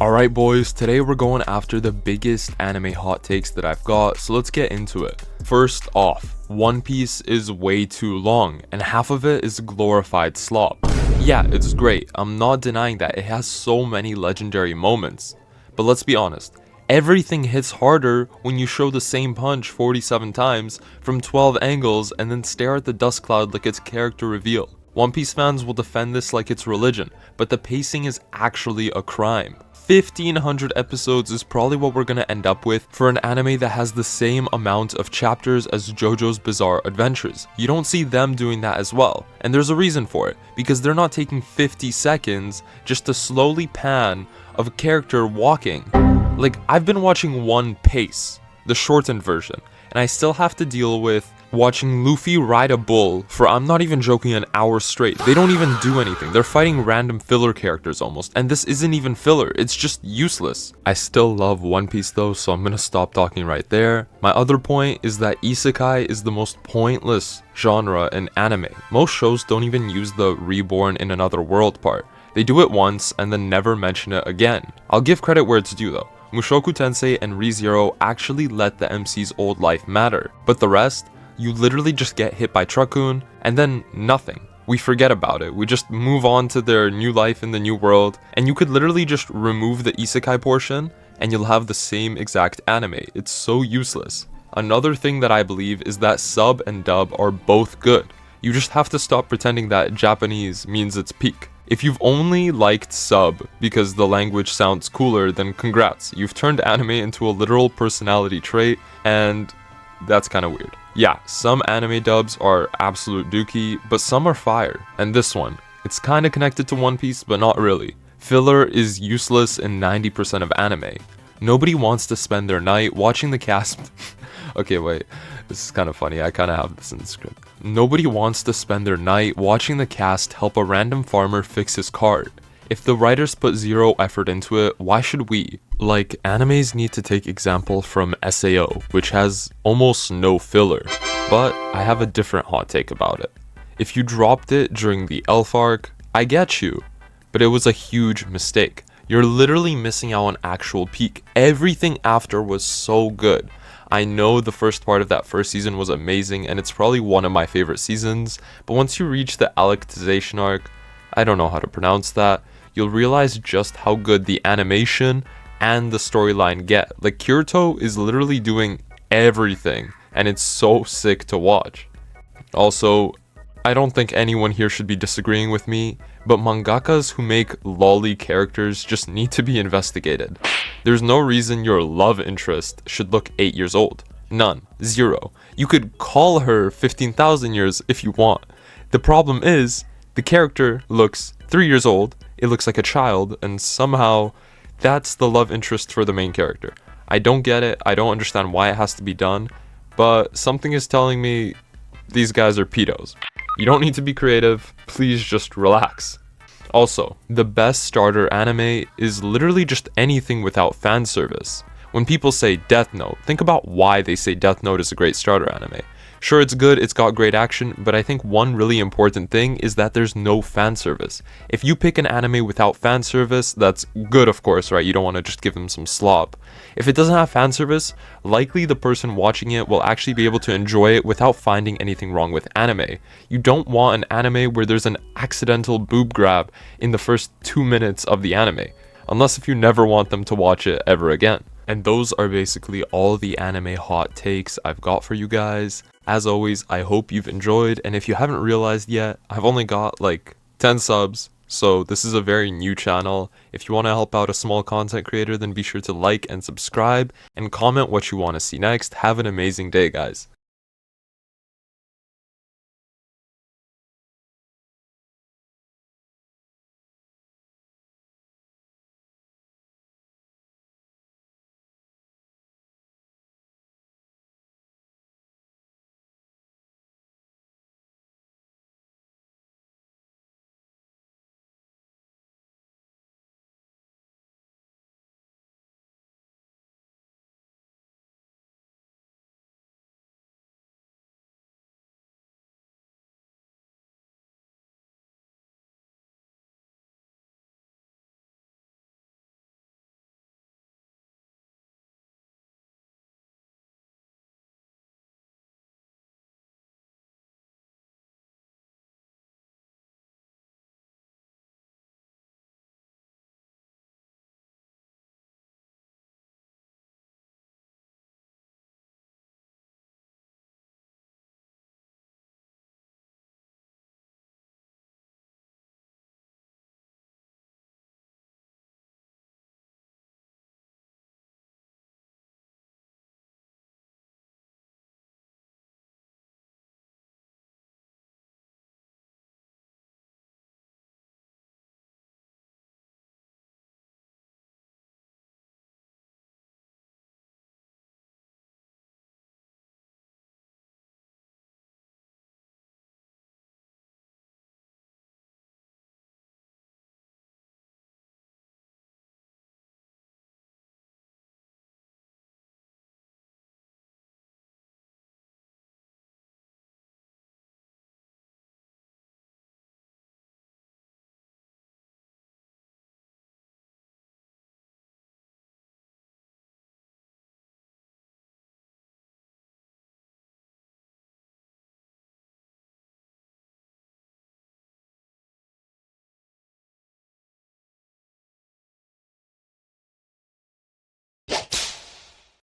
Alright boys, today we're going after the biggest anime hot takes that I've got, so let's get into it. First off, One Piece is way too long, and half of it is glorified slop. Yeah, it's great, I'm not denying that it has so many legendary moments. But let's be honest, everything hits harder when you show the same punch 47 times from 12 angles and then stare at the dust cloud like it's character reveal. One Piece fans will defend this like it's religion, but the pacing is actually a crime. 1500 episodes is probably what we're gonna end up with for an anime that has the same amount of chapters as JoJo's Bizarre Adventures. You don't see them doing that as well, and there's a reason for it, because they're not taking 50 seconds just to slowly pan of a character walking. Like, I've been watching One Piece, the shortened version, and I still have to deal with watching Luffy ride a bull for, I'm not even joking, an hour straight. They don't even do anything. They're fighting random filler characters almost, and this isn't even filler. It's just useless. I still love One Piece though, so I'm gonna stop talking right there. My other point is that isekai is the most pointless genre in anime. Most shows don't even use the reborn in another world part. They do it once and then never mention it again. I'll give credit where it's due though. Mushoku Tensei and ReZero actually let the MC's old life matter, but the rest, you literally just get hit by Truckun, and then nothing. We forget about it. We just move on to their new life in the new world, and you could literally just remove the isekai portion, and you'll have the same exact anime. It's so useless. Another thing that I believe is that sub and dub are both good. You just have to stop pretending that Japanese means it's peak. If you've only liked sub because the language sounds cooler, then congrats. You've turned anime into a literal personality trait, and that's kind of weird. Yeah, some anime dubs are absolute dookie, but some are fire. And this one, it's kind of connected to One Piece, but not really. Filler is useless in 90% of anime. Nobody wants to spend their night watching the cast... Okay, wait, this is kind of funny, I kind of have this in the script. Nobody wants to spend their night watching the cast help a random farmer fix his cart. If the writers put zero effort into it, why should we? Like, animes need to take example from SAO, which has almost no filler. But I have a different hot take about it. If you dropped it during the Elf arc, I get you, but it was a huge mistake. You're literally missing out on actual peak. Everything after was so good. I know the first part of that first season was amazing, and it's probably one of my favorite seasons, but once you reach the Alictization arc, I don't know how to pronounce that, you'll realize just how good the animation and the storyline get. Like, Kirito is literally doing everything, and it's so sick to watch. Also, I don't think anyone here should be disagreeing with me, but mangakas who make lolly characters just need to be investigated. There's no reason your love interest should look 8 years old. None. Zero. You could call her 15,000 years if you want. The problem is, the character looks 3 years old, it looks like a child, and somehow that's the love interest for the main character. I don't get it, I don't understand why it has to be done, but something is telling me these guys are pedos. You don't need to be creative, please just relax. Also, the best starter anime is literally just anything without fan service. When people say Death Note, think about why they say Death Note is a great starter anime. Sure, it's good, it's got great action, but I think one really important thing is that there's no fan service. If you pick an anime without fan service, that's good of course, right? You don't want to just give them some slop. If it doesn't have fan service, likely the person watching it will actually be able to enjoy it without finding anything wrong with anime. You don't want an anime where there's an accidental boob grab in the first 2 minutes of the anime, unless if you never want them to watch it ever again. And those are basically all the anime hot takes I've got for you guys. As always, I hope you've enjoyed, and if you haven't realized yet, I've only got like 10 subs, so this is a very new channel. If you want to help out a small content creator, then be sure to like and subscribe, and comment what you want to see next. Have an amazing day, guys.